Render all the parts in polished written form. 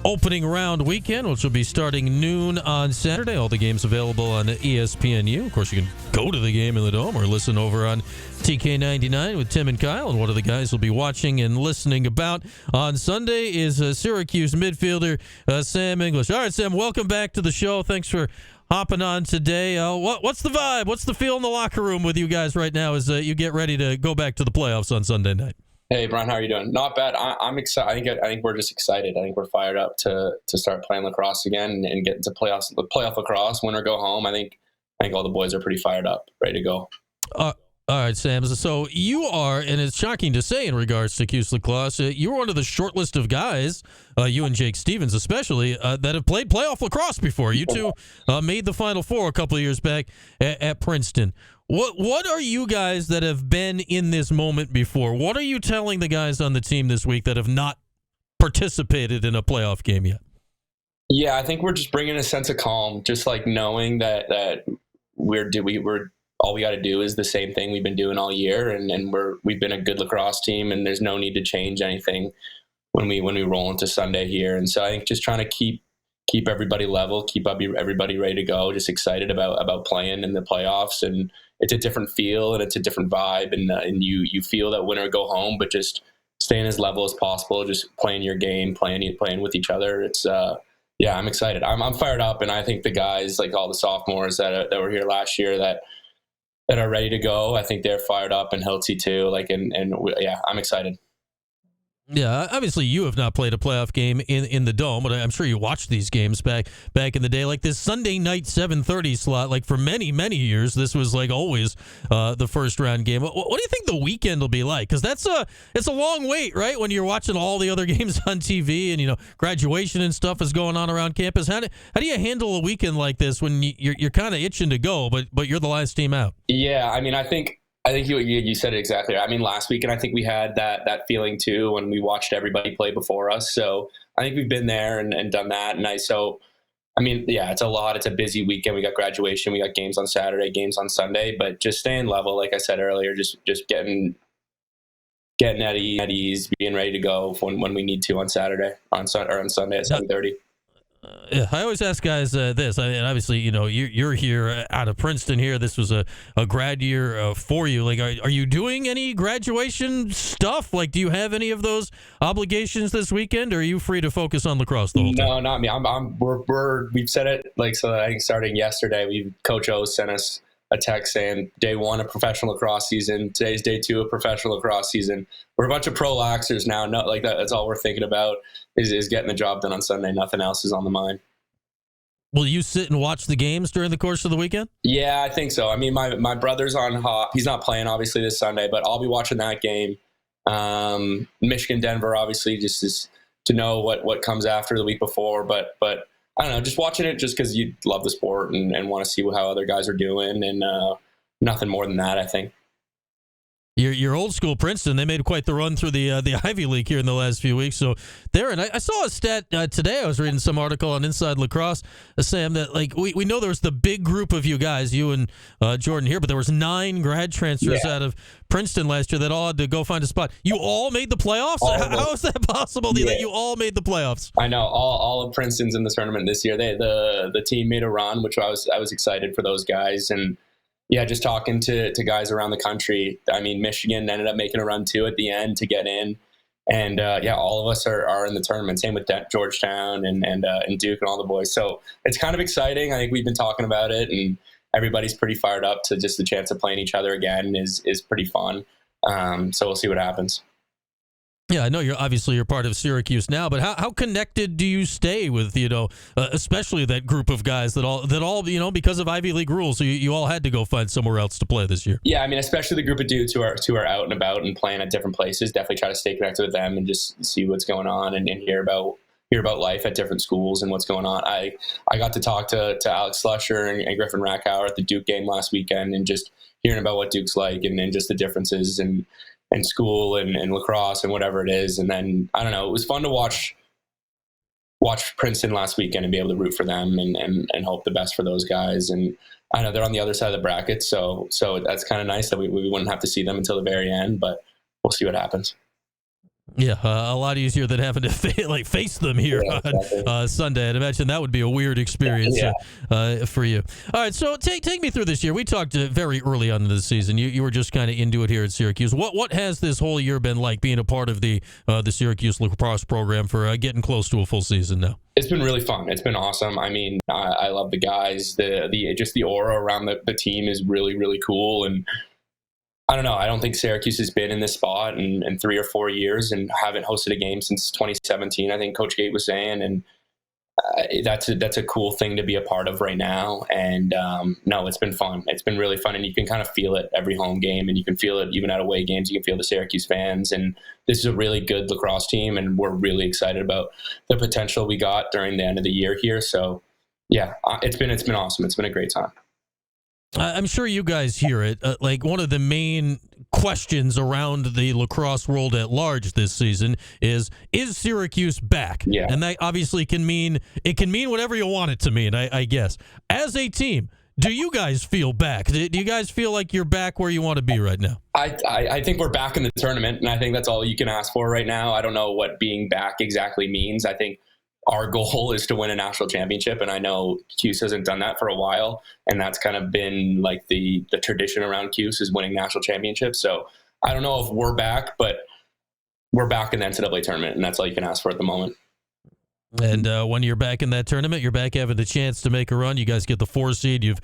opening round weekend, which will be starting noon on Saturday. All the games available on ESPNU. Of course, you can go to the game in the Dome or listen over on TK99 with Tim and Kyle. And one of the guys will be watching and listening about on Sunday is Syracuse midfielder Sam English. All right, Sam, welcome back to the show. Thanks for hopping on today. What's the vibe? What's the feel in the locker room with you guys right now as you get ready to go back to the playoffs on Sunday night? Hey, Brian, how are you doing? Not bad. I'm excited. I think we're just excited. I think we're fired up to start playing lacrosse again and get into playoff lacrosse, win or go home. I think all the boys are pretty fired up, ready to go. All right, Sam. So you are, and it's shocking to say in regards to Cuse lacrosse, you're one of the short list of guys, you and Jake Stevens especially, that have played playoff lacrosse before. You two made the Final Four a couple of years back at Princeton. What are you guys that have been in this moment before? What are you telling the guys on the team this week that have not participated in a playoff game yet? Yeah, I think we're just bringing a sense of calm, just like knowing that we're all we got to do is the same thing we've been doing all year, and we've been a good lacrosse team, and there's no need to change anything when we roll into Sunday here. And so I think just trying to keep everybody level, keep everybody ready to go, just excited about playing in the playoffs. And it's a different feel and it's a different vibe, and you feel that win or go home, but just staying as level as possible, just playing your game, playing with each other. It's yeah, I'm excited. I'm fired up, and I think the guys, like all the sophomores that were here last year that are ready to go, I think they're fired up, and Hilty too. Yeah, I'm excited. Yeah, obviously you have not played a playoff game in the Dome, but I'm sure you watched these games back in the day. Like this Sunday night 7:30 slot, like for many years, this was like always the first round game. What do you think the weekend will be like? Because it's a long wait, right? When you're watching all the other games on TV, and graduation and stuff is going on around campus. How do you handle a weekend like this when you're kind of itching to go, but you're the last team out? Yeah, I mean, I think you said it exactly. I mean, last weekend, I think we had that feeling too when we watched everybody play before us. So I think we've been there and done that. And I mean, yeah, it's a lot. It's a busy weekend. We got graduation. We got games on Saturday, games on Sunday, but just staying level. Like I said earlier, just getting at ease, being ready to go when we need to on Saturday, on Sunday at 7:30. Yeah, I always ask guys this. I mean, obviously, you're here out of Princeton here. This was a grad year for you. Like, are you doing any graduation stuff? Like, do you have any of those obligations this weekend, or are you free to focus on lacrosse the whole time? No, not me. We've said it so I think starting yesterday, Coach O sent us a text saying day one of professional lacrosse season. Today's day two of professional lacrosse season. We're a bunch of pro laxers now. No, like that's all we're thinking about is getting the job done on Sunday. Nothing else is on the mind. Will you sit and watch the games during the course of the weekend? Yeah, I think so. I mean, my brother's on hop. He's not playing obviously this Sunday, but I'll be watching that game. Michigan, Denver, obviously, just is to know what comes after the week before. But I don't know, just watching it just because you love the sport and want to see how other guys are doing, and nothing more than that, I think. Your old school Princeton, they made quite the run through the Ivy League here in the last few weeks. So there, and I saw a stat today. I was reading some article on Inside Lacrosse, Sam, that like we know there's the big group of you guys, you and Jordan here, but there was 9 grad transfers out of Princeton last year that all had to go find a spot. You all made the playoffs? How is that possible that you all made the playoffs? I know all of Princeton's in this tournament this year. The team made a run, which I was excited for those guys. And yeah, just talking to guys around the country. I mean, Michigan ended up making a run too at the end to get in, and all of us are in the tournament. Same with Georgetown and Duke and all the boys. So it's kind of exciting. I think we've been talking about it, and everybody's pretty fired up to just the chance of playing each other again is pretty fun. So we'll see what happens. Yeah, I know you're part of Syracuse now, but how connected do you stay with, especially that group of guys that all because of Ivy League rules, so you all had to go find somewhere else to play this year? Yeah, I mean, especially the group of dudes who are out and about and playing at different places. Definitely try to stay connected with them and just see what's going on and hear about life at different schools and what's going on. I got to talk to Alex Slusher and Griffin Rackauer at the Duke game last weekend, and just hearing about what Duke's like and just the differences and school and lacrosse and whatever it is. And then, I don't know, it was fun to watch Princeton last weekend and be able to root for them and hope the best for those guys. And I know they're on the other side of the bracket, so that's kind of nice that we wouldn't have to see them until the very end, but we'll see what happens. Yeah, a lot easier than having to face them here exactly. on Sunday. I'd imagine that would be a weird experience Yeah. for you. All right, so take me through this year. We talked very early on in the season. You were just kind of into it here at Syracuse. What has this whole year been like being a part of the Syracuse lacrosse program for getting close to a full season now? It's been really fun. It's been awesome. I mean, I love the guys. Just the aura around the team is really, really cool. And I don't know. I don't think Syracuse has been in this spot in 3 or 4 years and haven't hosted a game since 2017. I think Coach Gate was saying, and that's a cool thing to be a part of right now. And no, it's been fun. It's been really fun, and you can kind of feel it every home game, and you can feel it even at away games. You can feel the Syracuse fans, and this is a really good lacrosse team, and we're really excited about the potential we got during the end of the year here. So yeah, it's been awesome. It's been a great time. I'm sure you guys hear it. Like one of the main questions around the lacrosse world at large this season is Syracuse back? Yeah. And that obviously can mean whatever you want it to mean, I guess. As a team, do you guys feel back? Do you guys feel like you're back where you want to be right now? I think we're back in the tournament, and I think that's all you can ask for right now. I don't know what being back exactly means. I think our goal is to win a national championship, and I know Cuse hasn't done that for a while, and that's kind of been like the tradition around Cuse is winning national championships. So I don't know if we're back, but we're back in the NCAA tournament, and that's all you can ask for at the moment. And when you're back in that tournament, you're back having the chance to make a run. You guys get the 4 seed. You've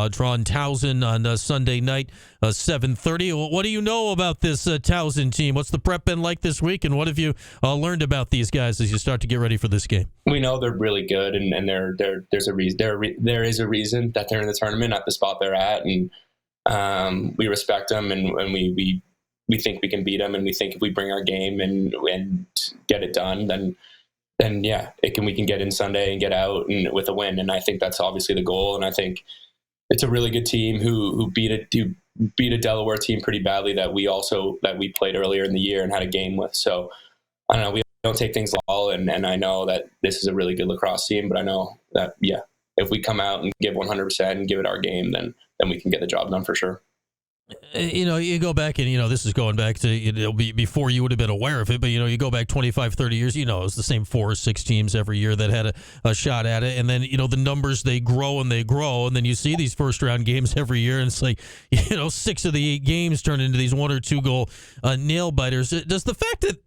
drawn Towson on Sunday night, 7:30. What do you know about this Towson team? What's the prep been like this week, and what have you learned about these guys as you start to get ready for this game? We know they're really good, and there's a reason. There is a reason that they're in the tournament at the spot they're at, and we respect them, and we think we can beat them, and we think if we bring our game and get it done, then yeah, we can get in Sunday and get out and with a win. And I think that's obviously the goal. And I think it's a really good team who beat a Delaware team pretty badly that we played earlier in the year and had a game with. So I don't know, we don't take things all. And I know that this is a really good lacrosse team, but I know that, yeah, if we come out and give 100% and give it our game, then we can get the job done for sure. You go back and, this is going back to, it'll be before you would have been aware of it, but, you go back 25, 30 years, it was the same 4 or 6 teams every year that had a shot at it. And then, the numbers, they grow. And then you see these first round games every year. And it's like, 6 of the 8 games turn into these 1 or 2 goal nail biters. Does the fact that,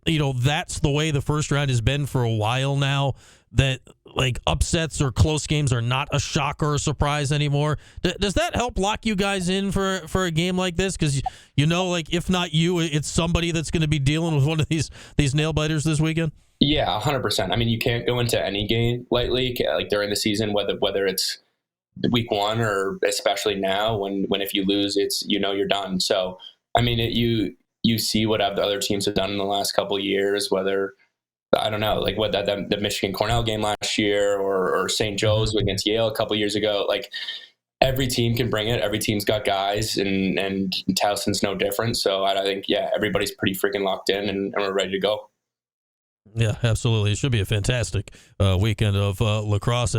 that's the way the first round has been for a while now, that like upsets or close games are not a shock or a surprise anymore? Does that help lock you guys in for a game like this? Because like if not you, it's somebody that's going to be dealing with one of these nail biters this weekend. Yeah, 100%. I mean, you can't go into any game lightly, like during the season, whether it's week 1 or especially now when if you lose, it's you're done. So I mean, you see what the other teams have done in the last couple of years, whether I don't know, like what the Michigan Cornell game last year or St. Joe's against Yale a couple years ago. Like every team can bring it. Every team's got guys, and Towson's no different. So I think, yeah, everybody's pretty freaking locked in, and we're ready to go. Yeah, absolutely. It should be a fantastic weekend of lacrosse.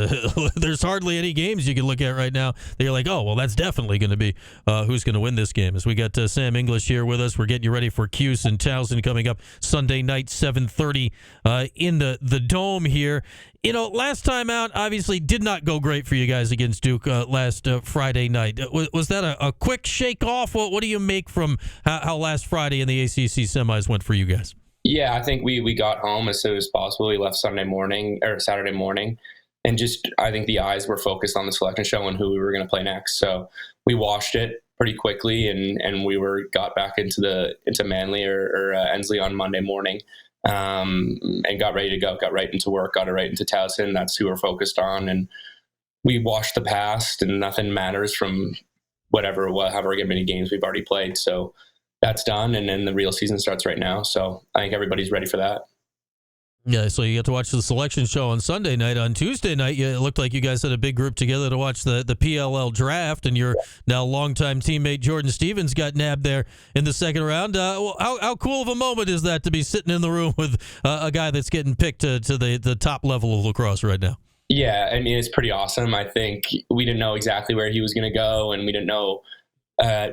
There's hardly any games you can look at right now that you're like, oh, well, that's definitely going to be who's going to win this game. As we got Sam English here with us, we're getting you ready for Cuse and Towson coming up Sunday night, 7:30 in the Dome here. Last time out, obviously, did not go great for you guys against Duke last Friday night. Was that a quick shake off? What do you make from how last Friday in the ACC semis went for you guys? Yeah, I think we got home as soon as possible. We left Saturday morning, and just I think the eyes were focused on the selection show and who we were going to play next. So we washed it pretty quickly, and we got back into Manly or Ensley on Monday morning, and got ready to go. Got right into work. Got it right into Towson. That's who we're focused on, and we washed the past, and nothing matters from however many games we've already played. So that's done, and then the real season starts right now. So I think everybody's ready for that. Yeah, so you get to watch the selection show on Sunday night. On Tuesday night, it looked like you guys had a big group together to watch the PLL draft, and your now longtime teammate Jordan Stevens got nabbed there in the second round. How cool of a moment is that to be sitting in the room with a guy that's getting picked to the top level of lacrosse right now? Yeah, I mean, it's pretty awesome. I think we didn't know exactly where he was going to go, and we didn't know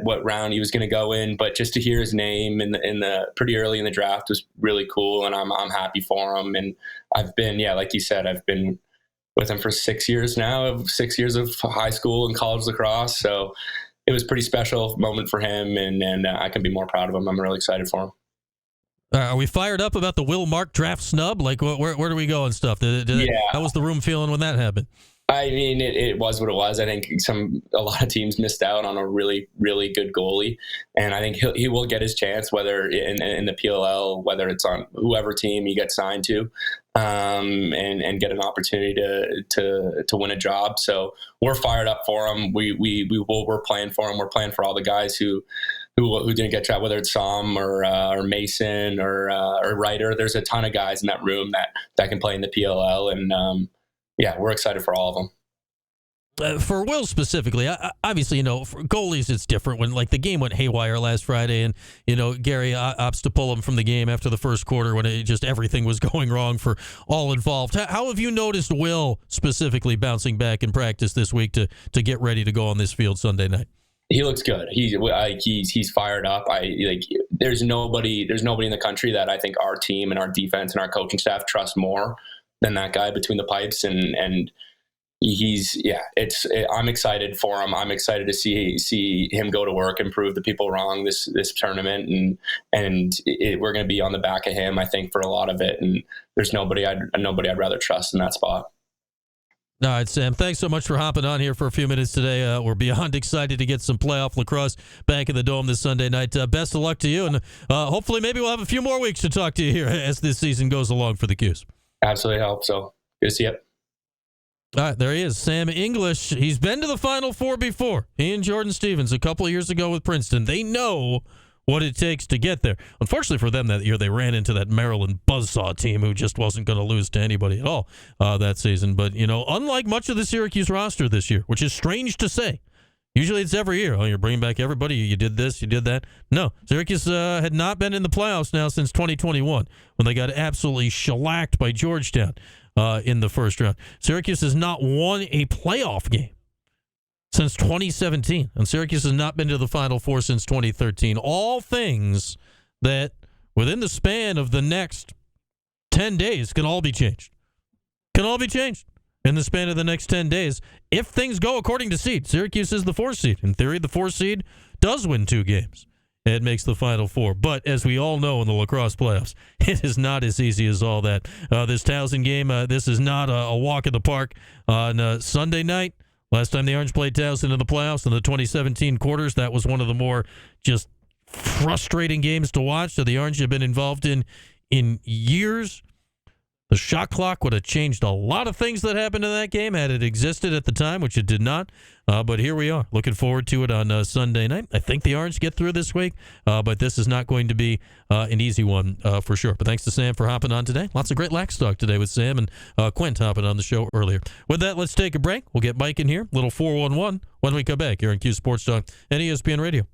what round he was going to go in, but just to hear his name in the pretty early in the draft was really cool, and I'm happy for him. And I've been, like you said, I've been with him for 6 years now, 6 years of high school and college lacrosse. So it was a pretty special moment for him, and I can be more proud of him. I'm really excited for him. Are we fired up about the Will Mark draft snub? Like, where do we go and stuff? How was the room feeling when that happened? I mean, it was what it was. I think a lot of teams missed out on a really, really good goalie, and I think he will get his chance, whether in the PLL, whether it's on whoever team he gets signed to, and get an opportunity to win a job. So we're fired up for him. We're playing for him. We're playing for all the guys who didn't get drafted, whether it's Sam or Mason or Ryder. There's a ton of guys in that room that can play in the PLL, and we're excited for all of them. For Will specifically, obviously, for goalies, it's different when, like, the game went haywire last Friday and, Gary opts to pull him from the game after the first quarter when everything was going wrong for all involved. How have you noticed Will specifically bouncing back in practice this week to get ready to go on this field Sunday night? He looks good. He's fired up. There's nobody in the country that I think our team and our defense and our coaching staff trust more than that guy between the pipes, and I'm excited for him. I'm excited to see him go to work and prove the people wrong this tournament, and we're going to be on the back of him, I think, for a lot of it. And there's nobody I'd rather trust in that spot. All right, Sam, thanks so much for hopping on here for a few minutes today. We're beyond excited to get some playoff lacrosse back in the Dome this Sunday night. Best of luck to you, and hopefully maybe we'll have a few more weeks to talk to you here as this season goes along for the Qs. Absolutely hope so. Good to see you. All right, there he is, Sam English. He's been to the Final Four before. He and Jordan Stevens a couple of years ago with Princeton. They know what it takes to get there. Unfortunately for them that year, they ran into that Maryland buzzsaw team who just wasn't going to lose to anybody at all that season. But, unlike much of the Syracuse roster this year, which is strange to say, usually it's every year. Oh, you're bringing back everybody. You did this, you did that. No, Syracuse had not been in the playoffs now since 2021 when they got absolutely shellacked by Georgetown in the first round. Syracuse has not won a playoff game since 2017, and Syracuse has not been to the Final Four since 2013. All things that within the span of the next 10 days can all be changed. Can all be changed in the span of the next 10 days if things go according to seed. Syracuse is the 4th seed. In theory, the 4th seed does win 2 games. It makes the Final Four. But as we all know in the lacrosse playoffs, it is not as easy as all that. This Towson game, this is not a walk in the park on Sunday night. Last time the Orange played Towson in the playoffs in the 2017 quarters, that was one of the more just frustrating games to watch that the Orange have been involved in years. The shot clock would have changed a lot of things that happened in that game had it existed at the time, which it did not. But here we are, looking forward to it on Sunday night. I think the Orange get through this week, but this is not going to be an easy one for sure. But thanks to Sam for hopping on today. Lots of great lax talk today with Sam and Quint hopping on the show earlier. With that, let's take a break. We'll get Mike in here, little 411 when we come back here on Q Sports Talk and ESPN Radio.